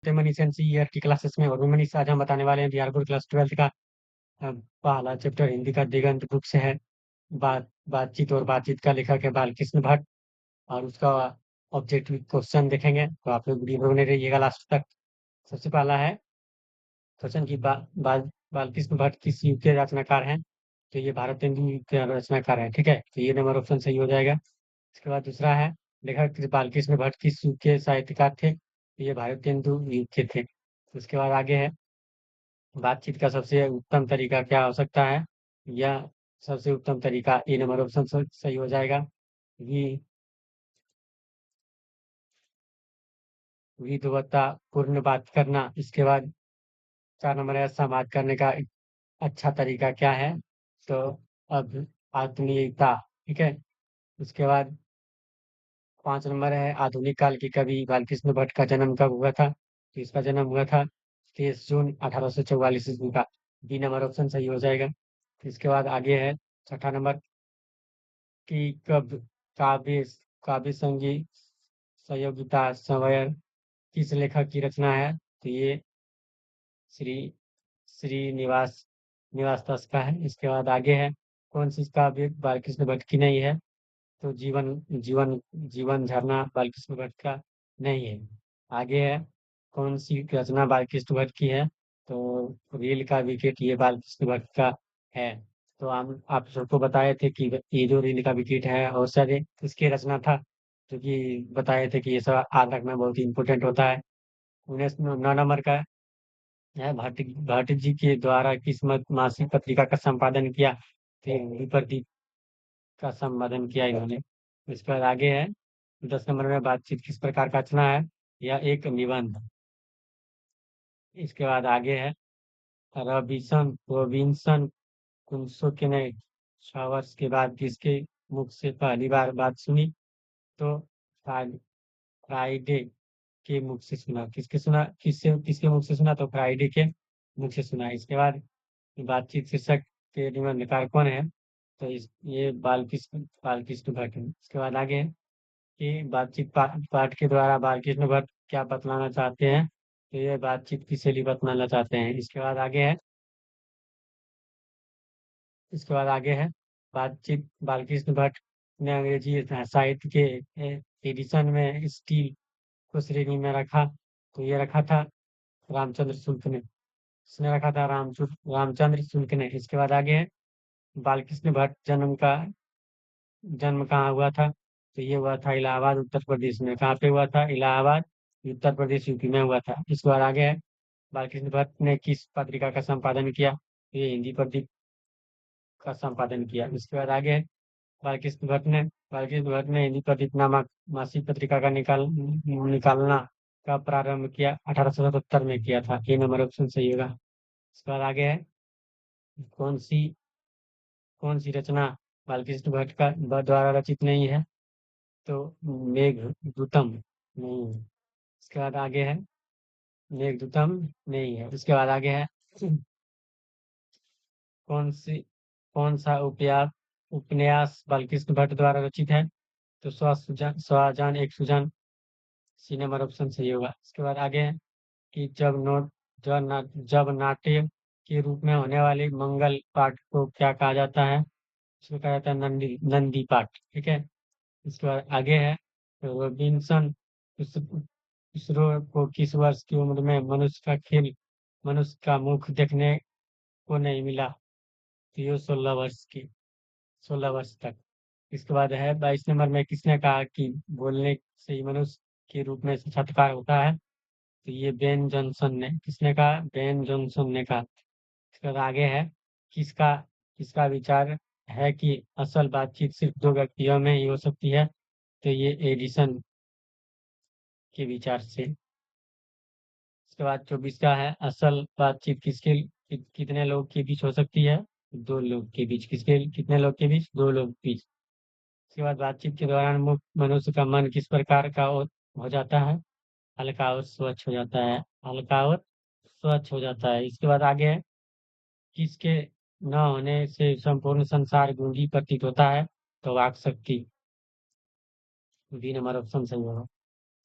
Manish year की classes में और मनीष आज हम बताने वाले हैं बिहार बोर्ड क्लास 12th का पहला चैप्टर हिंदी का दिगंत बुक से है। बातचीत और बातचीत का लेखक है बालकृष्ण भट्ट और उसका ऑब्जेक्टिव क्वेश्चन देखेंगे, तो आप लोग वीडियो बने रहिएगा लास्ट तक। सबसे पहला है क्वेश्चन की बालकृष्ण भट्ट किस युग के रचनाकार हैं? तो ये भारतेंदु युग के रचनाकार हैं, ठीक है, तो ये नंबर ऑप्शन सही हो जाएगा। इसके बाद दूसरा है लेखक बालकृष्ण भट्ट किस युग के साहित्यकार थे? तो ये भारतेंदु युग के थे। उसके बाद आगे है बातचीत का सबसे उत्तम तरीका क्या हो सकता है? या सबसे उत्तम तरीका ए नंबर ऑप्शन सही हो जाएगा। वि विद्वत्ता पूर्ण बात करना। इसके बाद 4 नंबर है संवाद करने का एक अच्छा तरीका क्या है? तो अब आत्मीयता, ठीक है। उसके बाद 5 नंबर है आधुनिक काल के कवि बालकृष्ण भट्ट का जन्म कब हुआ था? तो इसका जन्म हुआ था 23 जून 1844 ईस्वी का। बी नंबर ऑप्शन सही हो जाएगा। इसके बाद आगे है छठा नंबर कि कब काव्य काव्य संगीत संयोगिता संवरण किस लेखक की रचना है? तो ये श्री श्रीनिवास निवास दास का है। इसके बाद आगे है कौन सी काव्य बालकृष्ण भट्ट की नहीं है? तो जीवन जीवन जीवन झरना बालकृष्ण भट्ट का नहीं है। आगे है कौन सी रचना बालकृष्ण भट्ट की है? तो रेल का विकेट ये बालकृष्ण भट्ट का है। तो हम आप सबको बताए थे कि ये जो रेल का विकेट है और सारे इसकी रचना था, क्योंकि बताए थे कि ये सब याद रखना बहुत ही इम्पोर्टेंट होता है। 9 नंबर का है भट्ट भट्ट जी के द्वारा किस मासिक पत्रिका का संपादन किया? तो हिंदी प्रदीप का संपादन किया इन्होंने। इसके बाद आगे है 10 नंबर में बातचीत किस प्रकार का रचना है? यह एक निबंध। इसके बाद आगे है रॉबिन्सन रॉबिन्सन क्रूसो के ने 6 वर्ष के बाद किसके मुख से पहली बार बात सुनी? तो फ्राइडे के मुख से सुना। किसके मुख से सुना? तो फ्राइडे के मुख से सुना। इसके बाद बातचीत शीर्षक के निबंधकार कौन है? तो इस ये बालकृष्ण भट्ट है। इसके बाद आगे है कि बातचीत पाठ के द्वारा बालकृष्ण भट्ट क्या बतलाना चाहते हैं? तो ये बातचीत की शैली बतलाना चाहते हैं। इसके बाद आगे है बातचीत बालकृष्ण भट्ट ने अंग्रेजी साहित्य के एडिशन में स्टील को श्रेणी में रखा। तो ये रखा था रामचंद्र शुक्ल ने। इसने रखा था रामचंद्र शुक्ल ने। इसके बाद आगे है बालकृष्ण भट्ट जन्म कहाँ हुआ था? तो ये हुआ था इलाहाबाद उत्तर प्रदेश में। कहाँ पे हुआ था? इलाहाबाद उत्तर प्रदेश यूपी में हुआ था। इसके बाद आगे है बालकृष्ण भट्ट ने किस पत्रिका का संपादन किया? तो ये हिंदी प्रदीप का संपादन किया। इसके बाद आगे है बालकृष्ण भट्ट ने हिंदी प्रदीप नामक मासिक पत्रिका का निकालना का प्रारंभ किया 1877 में किया था। ये नंबर ऑप्शन सही होगा। इसके बाद आगे है कौन सी कौन सी रचना बालकृष्ण भट्ट का द्वारा रचित नहीं है? तो मेघदूतम नहीं है। इसके बाद आगे है मेघदूतम नहीं है। उसके बाद आगे है कौन सी कौन सा उपन्यास बालकृष्ण भट्ट द्वारा रचित है? तो स्वजान एक सुजान। सी नंबर ऑप्शन सही होगा। इसके बाद आगे है कि जब नाट्य के रूप में होने वाले मंगल पाठ को क्या कहा जाता है? इसको कहा जाता है नंदी पाठ, ठीक है। इसके बाद आगे है रॉबिन्सन क्रूसो को किस वर्ष की उम्र में मनुष्य का मुख देखने को नहीं मिला? तो ये 16 वर्ष तक। इसके बाद है 22 नंबर में किसने कहा कि बोलने से ही मनुष्य के रूप में साक्षात्कार होता है? तो ये बेन जॉनसन ने। किसने कहा? बेन जॉनसन ने कहा। इसके बाद आगे है किसका किसका विचार है कि असल बातचीत सिर्फ दो व्यक्तियों में ही हो सकती है? तो ये एडिसन के विचार से। इसके बाद 24 का है असल बातचीत कितने लोग के बीच हो सकती है? 2 लोग के बीच। कितने लोग के बीच? 2 लोग के बीच। इसके बाद बातचीत के दौरान मनुष्य का मन किस प्रकार का हो जाता है? हल्का और स्वच्छ हो जाता है। हल्का और स्वच्छ हो जाता है। इसके बाद आगे है किसके न होने से संपूर्ण संसार गूंगी प्रतीत होता है? तो वाक शक्ति। बी नंबर ऑप्शन सही होगा।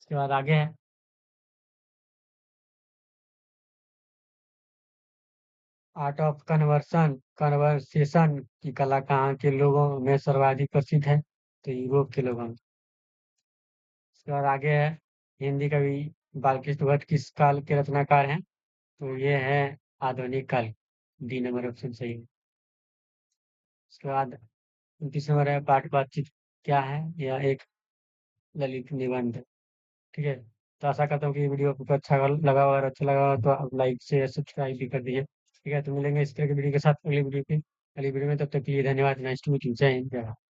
इसके बाद आगे है आर्ट ऑफ कन्वर्सेशन की कला कहाँ के लोगों में सर्वाधिक प्रसिद्ध है? तो यूरोप के लोगों में। इसके बाद आगे है, हिंदी कवि बालकृष्ण भट्ट किस काल के रचनाकार हैं? तो ये है आधुनिक काल। डी नंबर ऑप्शन सही है। उसके बाद 29 नंबर है, पाठ बातचीत क्या है? यह एक ललित निबंध है। ठीक है। तो आशा करता हूँ कि ये वीडियो आपको अच्छा लगा हो, और अच्छा लगा हो तो आप लाइक शेयर सब्सक्राइब भी कर दीजिए। ठीक है, तो मिलेंगे इस तरह की वीडियो के साथ अगली वीडियो में। तब तक के लिए धन्यवाद। Nice to meet you. जय हिंद, जय भारत।